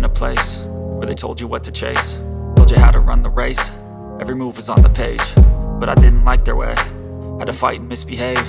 in a place where they told you what to chase, told you how to run the race. Every move was on the page, but I didn't like their way. Had to fight and misbehave.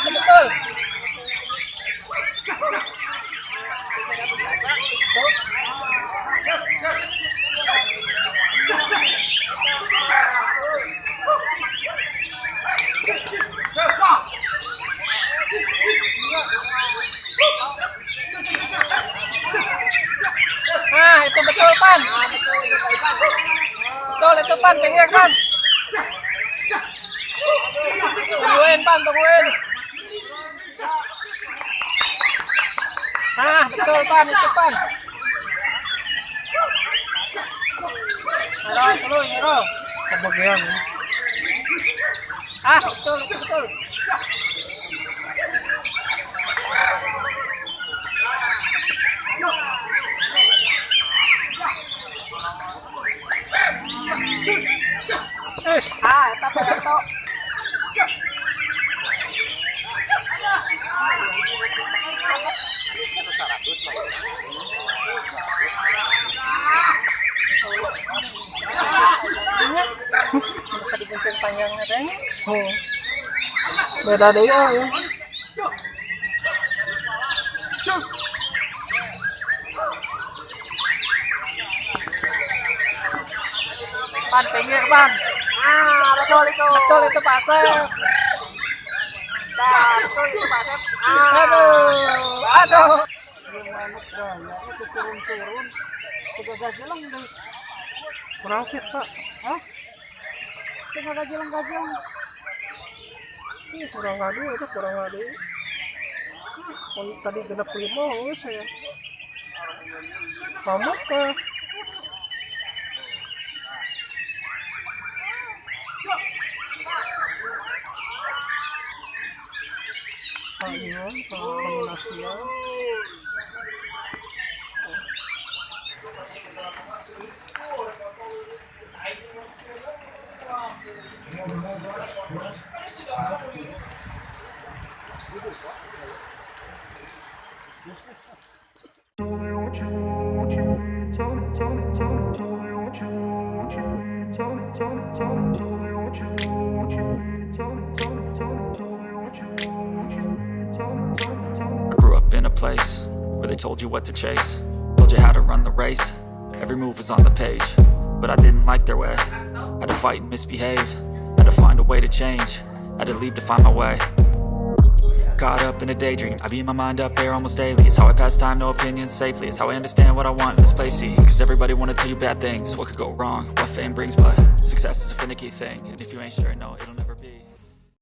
Betul. Nah, itu betul, Pan. Betul itu, Pan. Pinggir, Pan. Tungguin, Pan, tungguin. Nah, betul, Pan, itu, Pan. Nyero. Kebagian. Ah, betul, itu betul. Tapi betul. Bisa dipencet panjangnya kayaknya. Beda deh ya. Pan, pinggir, Pan. Ah, betul itu. Betul itu, Pak Asep. Nah, betul itu, Pak Asep. Aduh. Itu turun-turun. Tiga jalan deh. Kurang fit, Pak. Hah? Tiga jalan. Ih, kurang ngadu itu, kurang ngadu. Tadi genap 5 saya. Kamu kah? Ayan, panglaminasya. Place where they told you what to chase, told you how to run the race. Every move was on the page, but I didn't like their way. Had to fight and misbehave, had to find a way to change, had to leave to find my way. Caught up in a daydream, I beat my mind up there almost daily. It's how I pass time, no opinions safely. It's how I understand what I want in this place, see. Cause everybody wanna tell you bad things, what could go wrong, what fame brings. But success is a finicky thing, and if you ain't sure, no, it'll never be.